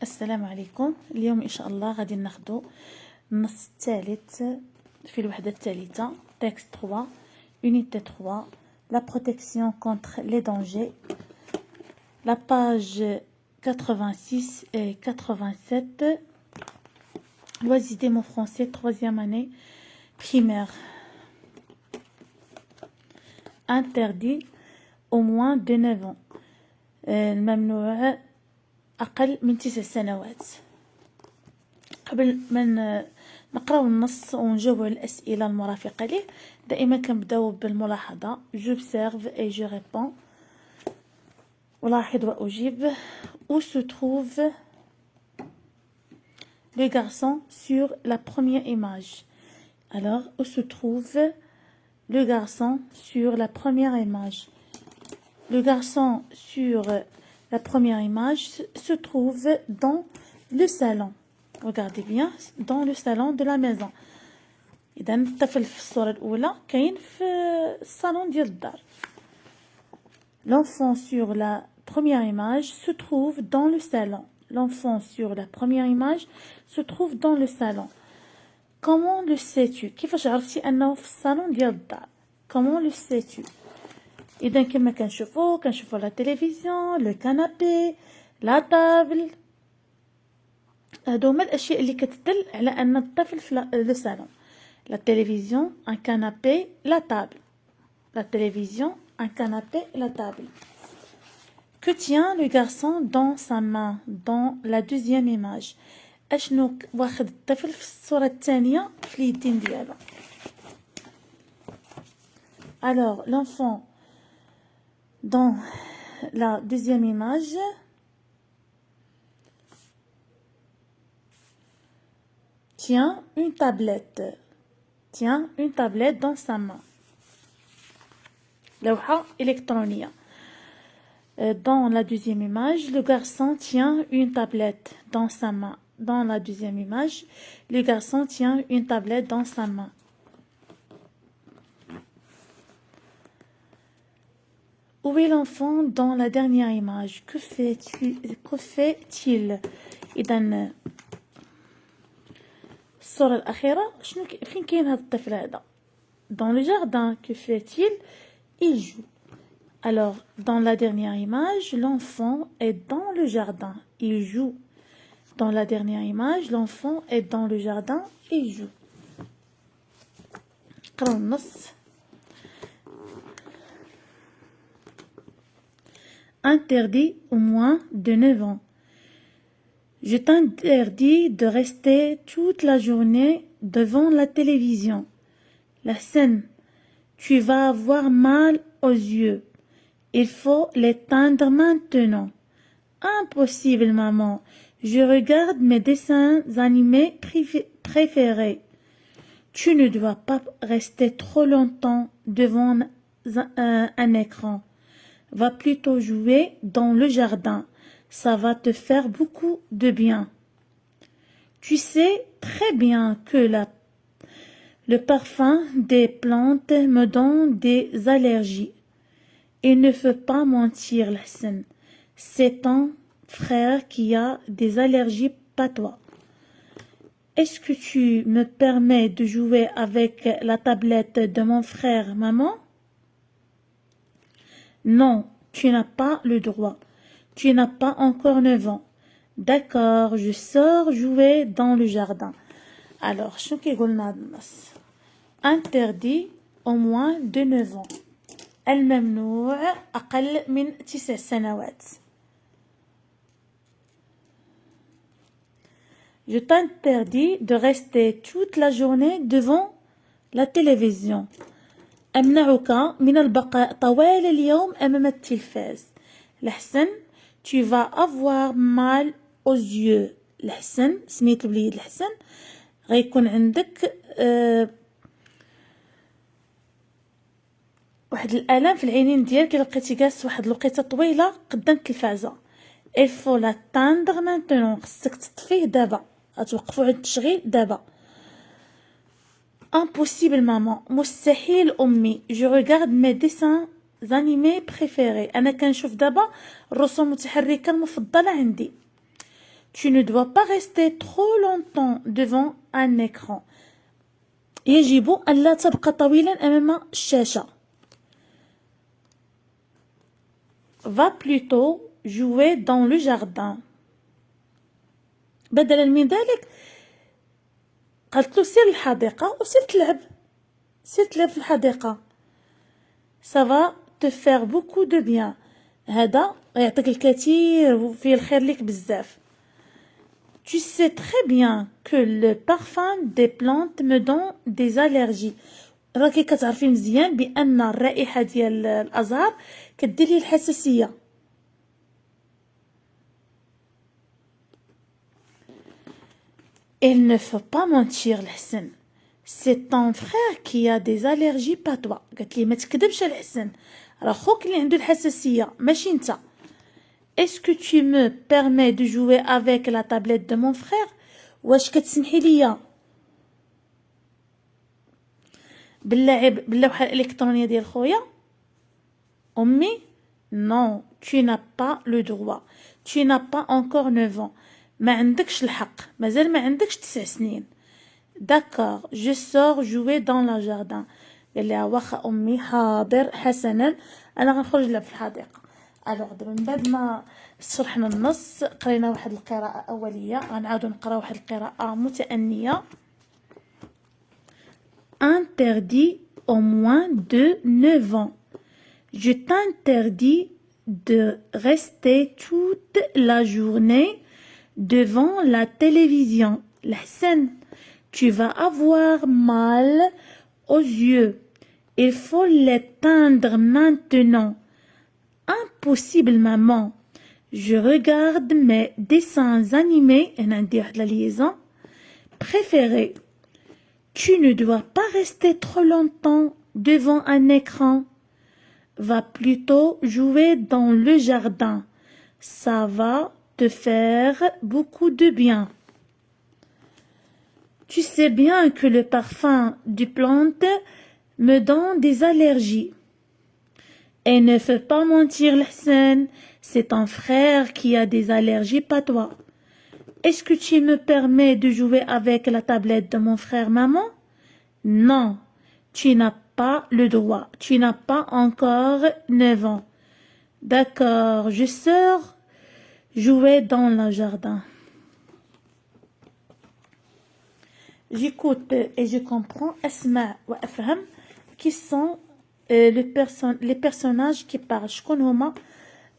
السلام عليكم. اليوم ان شاء الله غادي ناخدو النص الثالث في الوحده الثالثه تكست 3 unité 3 la protection contre les dangers, la page 86 et 87, loisirs des mots français 3e année primaire. Interdit au moins de 9 ans. الممنوع أقل من 9 سنوات. قبل ما نقراو النص ونجاوبوا على الأسئلة المرافقة ليه دائما كنبداو بالملاحظة j'observe et je réponds. ألاحظ وأجيب. Où se trouve le garçon sur la première image? Alors, où se trouve le garçon sur la première image? Le garçon sur la première image se trouve dans le salon. Regardez bien, dans le salon de la maison. إذا الطفل في الصورة الأولى كاين في الصالون ديال الدار. L'enfant sur la première image se trouve dans le salon. L'enfant sur la première image se trouve dans le salon. Comment le sais-tu? كيفاش عرفتي أنه في الصالون ديال الدار؟ Comment le sais-tu? إذا كما كنشوفو لا تلفزيون، لو كانابي، لا طابل، هادو هما الاشياء اللي كتدل على ان الطفل في لو صالون. لا تلفزيون، ان كانابي، لا طابل. لا تلفزيون، un canapé, la table. Que tient le garçon dans sa main dans la deuxième image? اشنو واخد الطفل في الصورة الثانية في اليدين ديالو؟ Alors l'enfant dans la deuxième image tient une tablette dans sa main. لوحة إلكترونية. Dans la deuxième image, le garçon tient une tablette dans sa main. Dans la deuxième image, le garçon tient une tablette dans sa main. Où est l'enfant dans la dernière image? Que fait-il? إذا الصورة الأخيرة فين كاين هذا الطفل هذا؟ Dans le jardin. Que fait-il? Il joue. Alors, dans la dernière image, l'enfant est dans le jardin. Il joue. Dans la dernière image, l'enfant est dans le jardin. Il joue. قراو النص. Interdit au moins de 9 ans. Je t'interdis de rester toute la journée devant la télévision. La scène. Tu vas avoir mal aux yeux. Il faut l'éteindre maintenant. Impossible, maman. Je regarde mes dessins animés préférés. Tu ne dois pas rester trop longtemps devant un écran. Va plutôt jouer dans le jardin. Ça va te faire beaucoup de bien. Tu sais très bien que le parfum des plantes me donne des allergies. Il ne faut pas mentir, la scène. C'est ton frère qui a des allergies, pas toi. Est-ce que tu me permets de jouer avec la tablette de mon frère, maman? Non, tu n'as pas le droit. Tu n'as pas encore 9 ans. D'accord, je sors jouer dans le jardin. Alors, شنو كيقول لنا هذا النص؟ Interdit au moins de 9 ans. الممنوع أقل من 9 سنوات. Je t'interdis de rester toute la journée devant la télévision. أمنعك من البقاء طوال اليوم أمام التلفاز. الحسن tu vas avoir mal aux yeux. الحسن سميت الوليد الحسن غيكون عندك واحد الالام في العينين ديالك الا بقيتي جالس واحد الوقيته طويله قدام التلفازه. il faut l'atteindre maintenant. خصك تطفيه دابا. غتوقفوا عند التشغيل دابا. Impossible, maman. مستحيل أمي. Je regarde mes dessins animés préférés. أنا كنشوف دابا الرسوم المتحركة المفضلة عندي. Tu ne dois pas rester trop longtemps devant un écran. يجب أن لا تبقى طويلا أمام الشاشة. Va plutôt jouer dans le jardin. بدلا من ذلك قالت له سير للحديقة وسير تلعب. سير تلعب في الحديقة. Ça va te faire beaucoup de bien. هذا يعطيك الكثير وفيه الخير لك بزاف. Tu sais très bien que le parfum des plantes me donne des allergies. راكي كتعرفي مزيان بأن الرائحة ديال الأزهار كدير لي الحساسية. Il ne faut pas mentir الحسن. C'est ton frère qui a des allergies pas toi. قالت لي ما تكذبش الحسن. راه خوك اللي عنده الحساسية ماشي انت. Est-ce que tu me permets de jouer avec la tablette de mon frère? واش كتسمحي ليا باللوحة الإلكترونية ديال خويا؟ أمي non, tu n'as pas le droit. Tu n'as pas encore 9 ans. ما عندكش الحق. مازال ما عندكش 9 سنين. D'accord, je sors jouer dans le jardin. قال لها واخا أمي حاضر حسنا أنا غنخرج نلعب في الحديقة. الوغ دابا من بعد ما شرحنا النص قرينا واحد القراءة أولية غنعاودو نقرا واحد القراءة متأنية. Interdit au moins de 9 ans. Je t'interdis de rester toute la journée devant la télévision. الحسن, tu vas avoir mal aux yeux. Il faut l'éteindre maintenant. Impossible, maman. Je regarde mes dessins animés préférés. Tu ne dois pas rester trop longtemps devant un écran. Va plutôt jouer dans le jardin. Ça va te faire beaucoup de bien. Tu sais bien que le parfum du plante me donne des allergies. Et ne fais pas mentir l'Hassan, c'est ton frère qui a des allergies, pas toi. Est-ce que tu me permets de jouer avec la tablette de mon frère, maman? Non, tu n'as pas le droit. Tu n'as pas encore 9 ans. D'accord, je sors jouer dans le jardin. J'écoute et je comprends Asma wa Afham qui sont les personnages qui parlent. شكون هما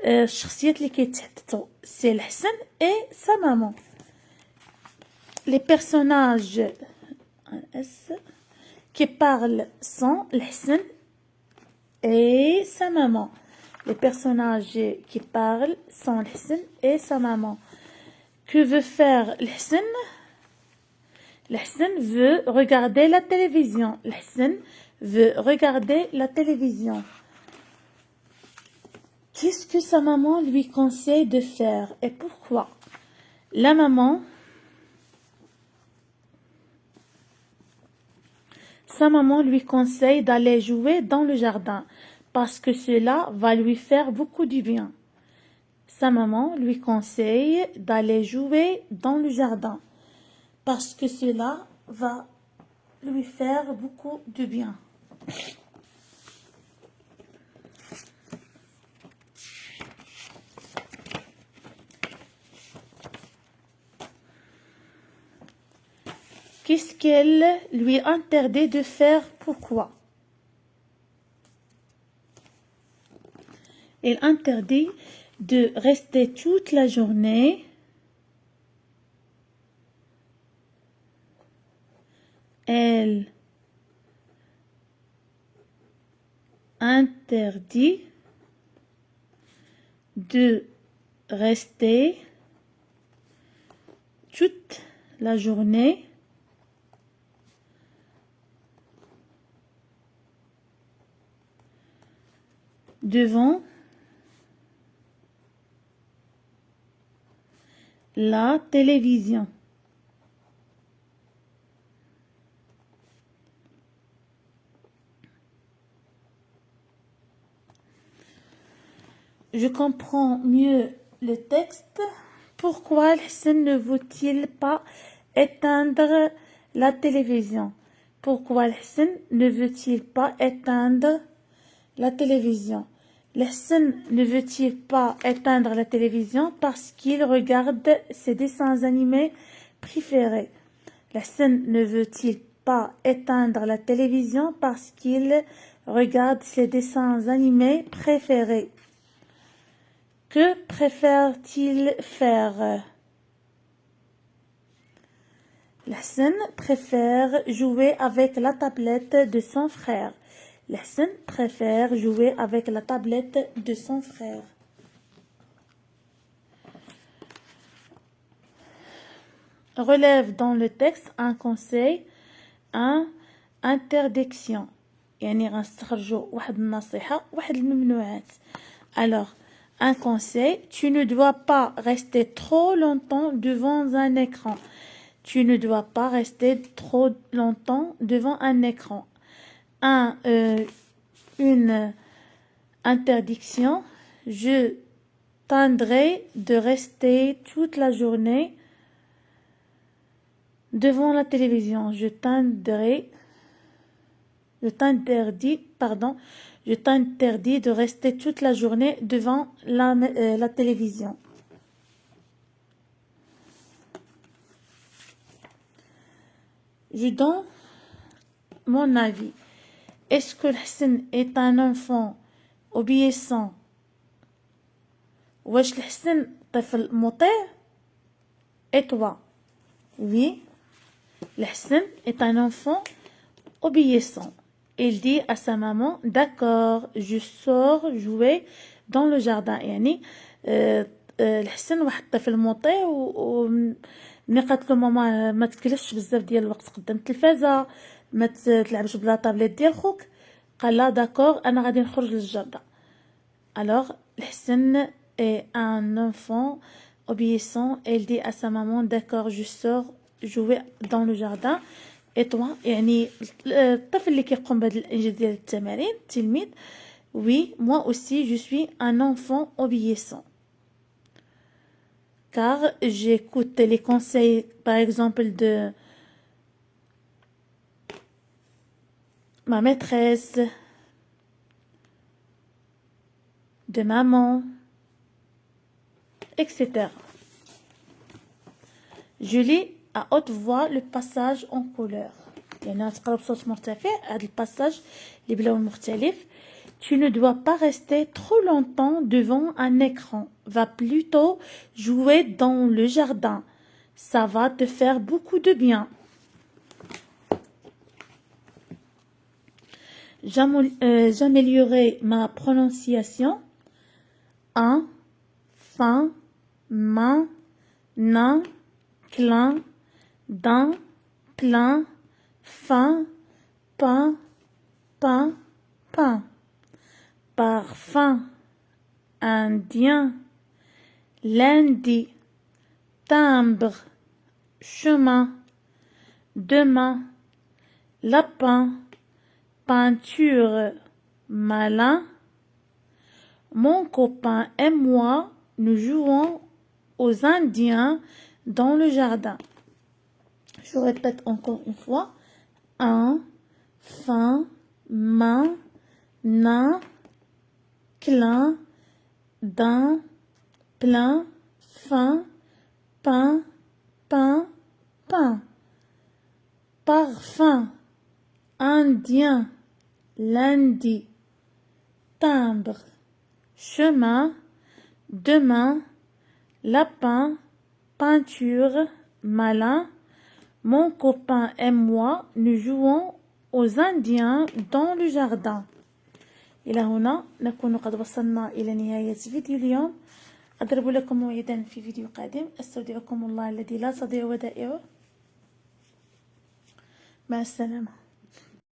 الشخصيات اللي كيتحدثوا؟ سي الحسن et sa maman. Les personnages qui parlent sont الحسن et sa maman. Les personnages qui parlent sont الحسن et sa maman. Que veut faire الحسن? الحسن veut regarder la télévision. الحسن veut regarder la télévision. Qu'est-ce que sa maman lui conseille de faire et pourquoi? La maman, sa maman lui conseille d'aller jouer dans le jardin parce que cela va lui faire beaucoup du bien. Sa maman lui conseille d'aller jouer dans le jardin parce que cela va lui faire beaucoup de bien. Qu'est-ce qu'elle lui interdit de faire? Pourquoi? Elle interdit de rester toute la journée. Elle interdit de rester toute la journée devant la télévision. Je comprends mieux le texte Pourquoi Hassan ne veut-il pas éteindre la télévision? Pourquoi Hassan ne veut-il pas éteindre la télévision? Hassan ne veut-il pas éteindre la télévision parce qu'il regarde ses dessins animés préférés? Hassan ne veut-il pas éteindre la télévision parce qu'il regarde ses dessins animés préférés? Que préfère-t-il faire? Hassan préfère jouer avec la tablette de son frère. Hassan préfère jouer avec la tablette de son frère. Relève dans le texte un conseil, un interdiction. يعني غنستخرجوا واحد النصيحة واحد الممنوعات. Alors, un conseil, tu ne dois pas rester trop longtemps devant un écran. Tu ne dois pas rester trop longtemps devant un écran. Une interdiction, je tendrai de rester toute la journée devant la télévision. Je t'interdis de rester toute la journée devant la télévision. Je donne mon avis. Est-ce que Hassan est un enfant obéissant? واش الحسن طفل مطيع? Et toi? Oui, الحسن est un enfant obéissant. Il dit à sa maman, d'accord, je sors jouer dans le jardin. يعني الحسن واحد الطفل مطيع ملي قالت له ماما ما تكلفش بزاف ديال الوقت قدام التلفازه، ما تلعبش بلا طابليت ديال خوك، قال لا داكور انا غادي نخرج للجردة. Alors الحسن est un enfant obéissant. Elle dit à sa maman, d'accord, je sors jouer dans le jardin. Et toi, يعني الطفل اللي كيقوم بهذا الانجاز ديال التمارين التلميذ. Oui, moi aussi je suis un enfant obéissant. Car j'écoute les conseils, par exemple, de ma maîtresse, de maman, etc. Je lis à haute voix le passage en couleur. يعني تقرا بصوت مرتفع هذا الباساج اللي بلون مختلف. Tu ne dois pas rester trop longtemps devant un écran. Va plutôt jouer dans le jardin. Ça va te faire beaucoup de bien. J'améliorerai ma prononciation. Un, fin, main, nain, clin, d'un, plein, fin, pain, pain, pain. Parfum, indien, lundi, timbre, chemin, demain, lapin, peinture, malin. Mon copain et moi, nous jouons aux Indiens dans le jardin. Je répète encore une fois. Un, fin, main, nain, clin, d'un, plein, fin, pain, pain, pain. Parfum, indien, lundi, timbre, chemin, demain, lapin, peinture, malin. Mon copain et moi, nous jouons aux Indiens dans le jardin. إلى هنا نكون قد وصلنا إلى نهاية فيديو اليوم. أضرب لكم موعدا في فيديو قادم. أستودعكم الله الذي لا تضيع ودائعه. مع السلامة.